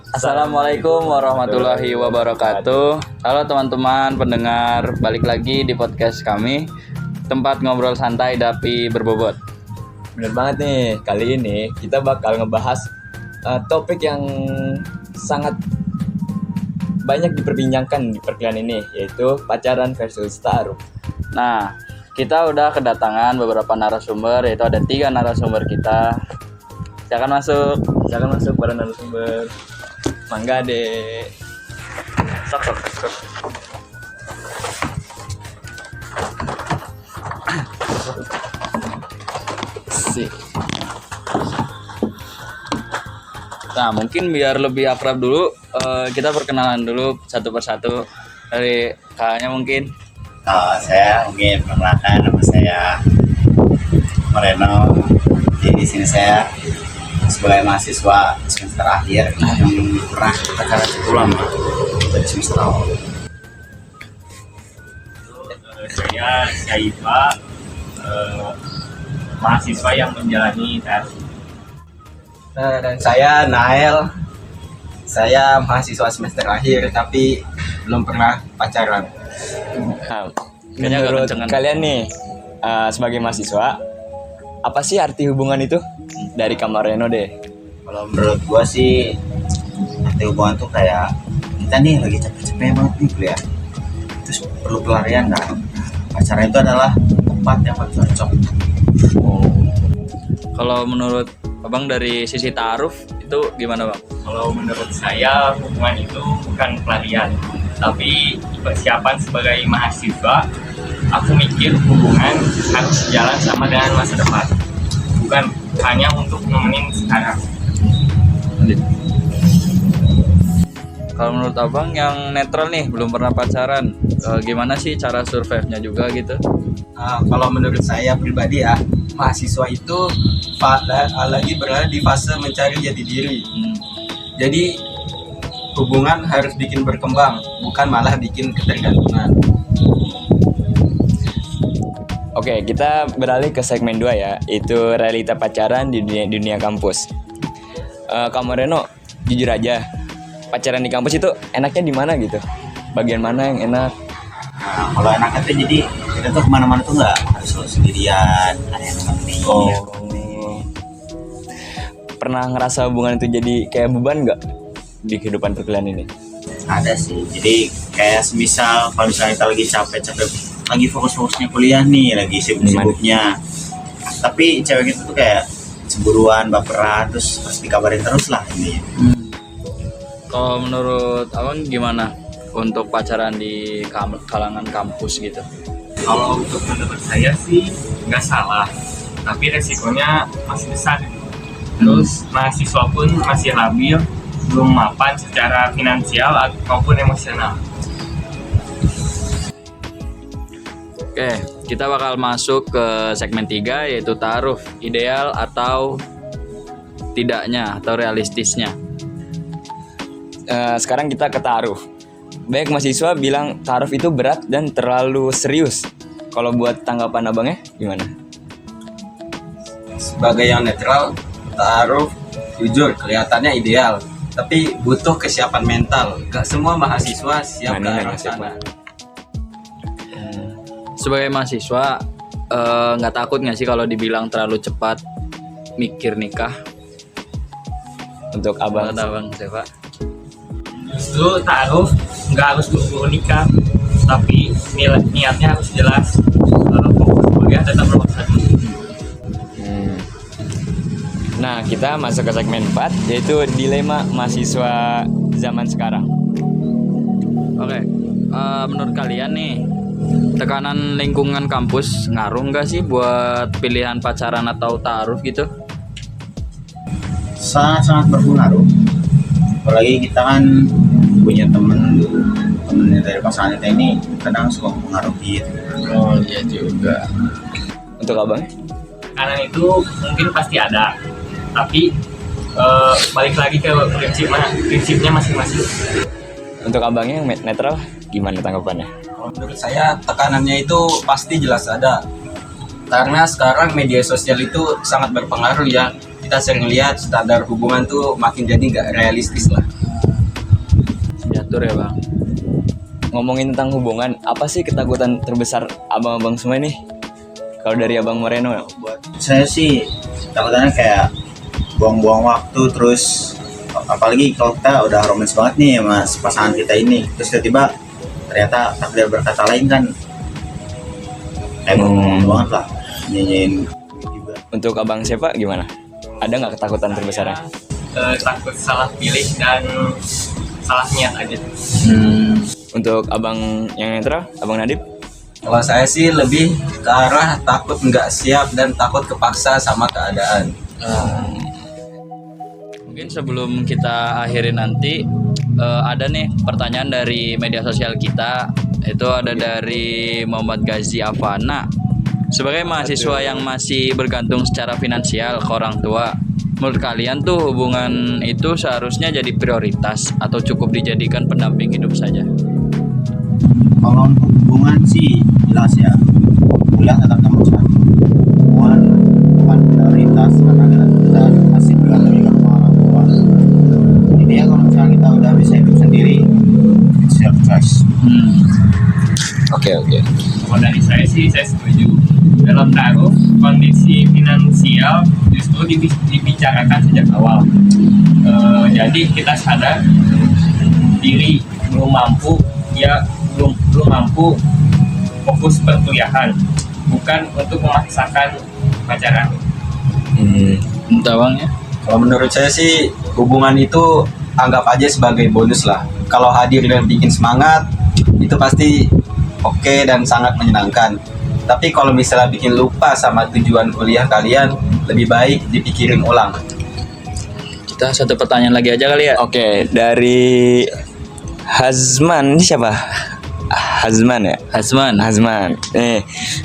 Assalamualaikum warahmatullahi wabarakatuh. Halo teman-teman pendengar, balik lagi di podcast kami, tempat ngobrol santai tapi berbobot. Bener banget nih, kali ini kita bakal ngebahas topik yang sangat banyak diperbincangkan di perkuliahan ini, yaitu pacaran versus taruh. Nah, kita udah kedatangan beberapa narasumber, yaitu ada 3 narasumber kita. Silakan masuk para narasumber. Mangga deh. Sok. Nah, mungkin biar lebih akrab dulu, kita perkenalan dulu satu persatu. Dari kakaknya mungkin. Saya mungkin perkenalkan, nama saya Moreno. Di sini saya sebagai mahasiswa semester akhir yang pernah pacaran cukup lama dari semester awal. Saya Syaifa, mahasiswa yang menjalani tes. Dan saya Nael, saya mahasiswa semester akhir tapi belum pernah pacaran. Nah, Kayaknya agak menurut kencengan. kalian nih, sebagai mahasiswa, apa sih arti hubungan itu? Dari Kak Moreno deh. Kalau menurut gua sih arti hubungan tuh kayak kita nih lagi capek-capek banget nih kuliah, terus perlu pelarian kan. Pacaran itu adalah tempat yang paling cocok. Kalau menurut Abang dari sisi ta'aruf itu gimana, Bang? Kalau menurut saya hubungan itu bukan pelarian, tapi persiapan sebagai mahasiswa. Aku mikir hubungan harus jalan sama dengan masa depan, bukan hanya untuk nemenin sekarang. Kalau menurut Abang yang netral nih, belum pernah pacaran, gimana sih cara survive-nya juga gitu? Kalau menurut saya pribadi ya, mahasiswa itu lagi berada di fase mencari jati diri. Jadi hubungan harus bikin berkembang, bukan malah bikin ketergantungan. Oke, kita beralih ke segmen 2 ya, itu realita pacaran di dunia kampus. Kak Moreno, jujur aja, pacaran di kampus itu enaknya di mana gitu? Bagian mana yang enak? Nah, kalau enaknya tuh jadi kita tuh kemana-mana tuh nggak harus selalu sendirian, ada yang nemenin. Pernah ngerasa hubungan itu jadi kayak beban nggak di kehidupan perkuliahan ini? Ada sih, jadi kayak semisal kalau misalnya kita lagi capek-capek, lagi fokus-fokusnya kuliah nih, lagi sibuk-sibuknya, tapi cewek itu tuh kayak cemburuan, baperan, terus harus dikabarin terus lah ini. Kalau menurut Abang gimana untuk pacaran di kalangan kampus gitu? Kalau untuk menurut saya sih nggak salah, tapi resikonya masih besar. Terus mahasiswa pun masih labil, belum mapan secara finansial ataupun emosional. Oke, kita bakal masuk ke segmen 3, yaitu ta'aruf, ideal atau tidaknya atau realistisnya. Sekarang kita ke ta'aruf. Banyak mahasiswa bilang ta'aruf itu berat dan terlalu serius. Kalau buat tanggapan abangnya gimana? Sebagai yang netral, taruh jujur kelihatannya ideal, tapi butuh kesiapan mental. Gak semua mahasiswa siap ke arah sana. Sebagai mahasiswa, nggak takut nggak sih kalau dibilang terlalu cepat mikir nikah? Untuk abang, Menurut Abang siapa? Justru taruh nggak harus buru-buru nikah, tapi niatnya harus jelas. Fokus kuliah tetap nomor 1. Nah, kita masuk ke segmen 4, yaitu dilema mahasiswa zaman sekarang. Oke, menurut kalian nih, tekanan lingkungan kampus ngaruh nggak sih buat pilihan pacaran atau ta'aruf gitu? Sangat-sangat berpengaruh. Apalagi kita kan punya temennya dari pasangan kita ini kadang suka mempengaruhi gitu. Oh iya juga. Untuk abang? Kanan itu mungkin pasti ada, tapi balik lagi ke prinsipnya masing-masing. Untuk abangnya yang netral, gimana tanggapannya? Kalau menurut saya tekanannya itu pasti jelas ada. Karena sekarang media sosial itu sangat berpengaruh ya. Kita sering lihat standar hubungan tuh makin jadi nggak realistis lah. diatur ya bang. Ngomongin tentang hubungan, apa sih ketakutan terbesar abang-abang semua nih? Kalau dari Abang Moreno, Buat saya sih takutannya kayak buang-buang waktu, terus apalagi kalau kita udah romance banget nih sama pasangan kita ini, terus tiba-tiba ternyata takdir berkata lain kan kayak buang banget lah, nyanyiin juga. untuk Abang siapa gimana? Ada nggak ketakutan terbesarnya? Takut salah pilih dan salah niat aja. Untuk Abang yang netral, Abang Nadib? Kalau saya sih lebih ke arah takut nggak siap dan takut kepaksa sama keadaan. Mungkin sebelum kita akhiri nanti ada nih pertanyaan dari media sosial kita. Itu ada dari Muhammad Gazi Avana. Sebagai mahasiswa yang masih bergantung secara finansial ke orang tua, menurut kalian tuh hubungan itu seharusnya jadi prioritas atau cukup dijadikan pendamping hidup saja? Kalau untuk hubungan sih jelas ya, kuliah tetap nomor satu. Hubungan bukan prioritas karena kita masih bergantung juga sama orang tua. Jadi ya kalau misalnya kita udah bisa hidup sendiri, it's self choice. Oke. Kalau dari saya sih saya setuju. Dalam taruh kondisi finansial justru dibicarakan sejak awal. Jadi kita sadar diri belum mampu fokus perkuliahan, bukan untuk memaksakan pacaran. Entah bang ya. Kalau menurut saya sih hubungan itu anggap aja sebagai bonus lah. Kalau hadir dan bikin semangat itu pasti oke dan sangat menyenangkan. Tapi kalau misalnya bikin lupa sama tujuan kuliah kalian, lebih baik dipikirin ulang. Kita satu pertanyaan lagi aja kali ya. Oke, dari Hazman, ini siapa? Hazman ya? Hazman.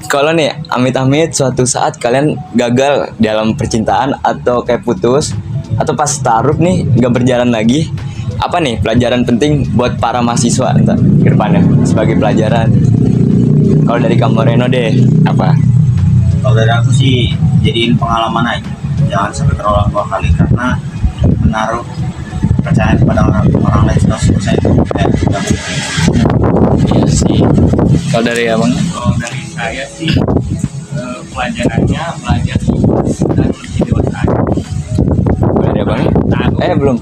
Kalau nih amit-amit suatu saat kalian gagal dalam percintaan atau kayak putus atau pas taruh nih nggak berjalan lagi, apa nih pelajaran penting buat para mahasiswa ke depannya sebagai pelajaran? Kalau dari Kang Moreno deh, apa? Kalau dari aku sih jadiin pengalaman aja, jangan sampai terulang 2 kali karena menaruh kepercayaan kepada orang lain 100% itu kayak Iya sih. Kalau dari abangnya? Kalau dari saya sih pelajarannya belajar ikhlas dan lebih dewasa aja. Dari Abangnya? Taruh Belum.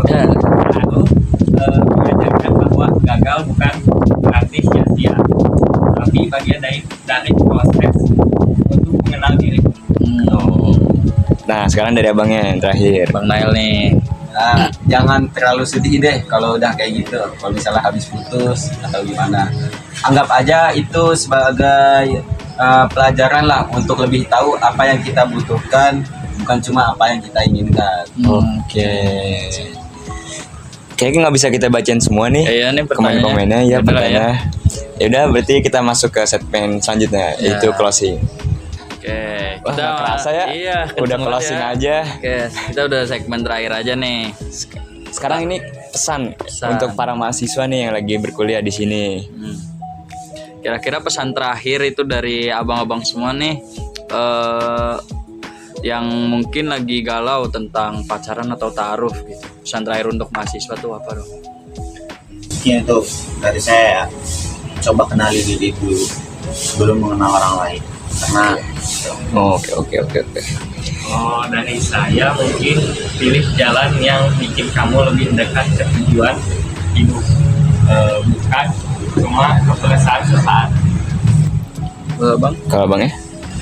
Ya. mengajarkan bahwa gagal bukan berarti sia-sia, tapi bagian dari proses untuk mengenal diri. Nah, sekarang dari Abangnya yang terakhir. Bang Nail nih. Nah, jangan terlalu sedih deh kalau udah kayak gitu. Kalau misalnya habis putus atau gimana, anggap aja itu sebagai pelajaran lah untuk lebih tahu apa yang kita butuhkan, bukan cuma apa yang kita inginkan. Oke. Kayaknya nggak bisa kita bacain semua nih. Iya nih pertanyaannya. Komen-komennya ya Udah lah pertanyaan. Ya udah berarti kita masuk ke segmen selanjutnya Ya. yaitu closing. Oke, Wah, nggak kerasa ya? Iya, Udah kenceng closing banget aja. Oke, kita udah segmen terakhir aja nih. Sekarang ini pesan untuk para mahasiswa nih yang lagi berkuliah di sini. Kira-kira pesan terakhir itu dari abang-abang semua nih yang mungkin lagi galau tentang pacaran atau taruh gitu. Pesan terakhir untuk mahasiswa tuh apa dong? mungkin itu dari saya, coba kenali diri dulu sebelum mengenal orang lain karena Oke. Oh, dari saya mungkin pilih jalan yang bikin kamu lebih dekat ke tujuan hidup, bukan cuma kepuasan sesaat. Bang? Kalau Abangnya?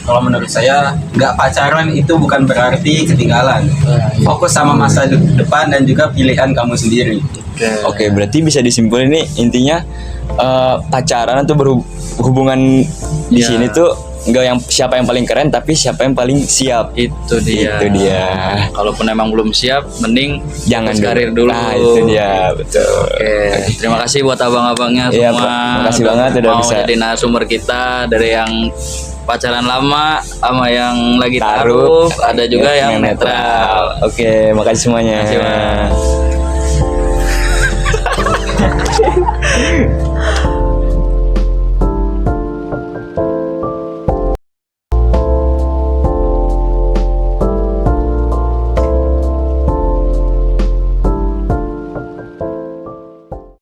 Kalau menurut saya, nggak pacaran itu bukan berarti ketinggalan. Fokus sama masa depan dan juga pilihan kamu sendiri. Oke, berarti bisa disimpulin nih intinya pacaran atau berhubungan di Ya. sini tuh nggak yang siapa yang paling keren tapi siapa yang paling siap. Itu dia. Kalaupun emang belum siap, mending Jangan fokus karir dulu. Nah, itu dia, betul. Oke, terima kasih buat abang-abangnya Iya, semua. Pak. Makasih banget udah mau bisa. jadi narasumber kita dari yang pacaran lama sama yang lagi Taruh, taruh, ada juga yang netral. Oke, makasih semuanya. Makasih, Mas.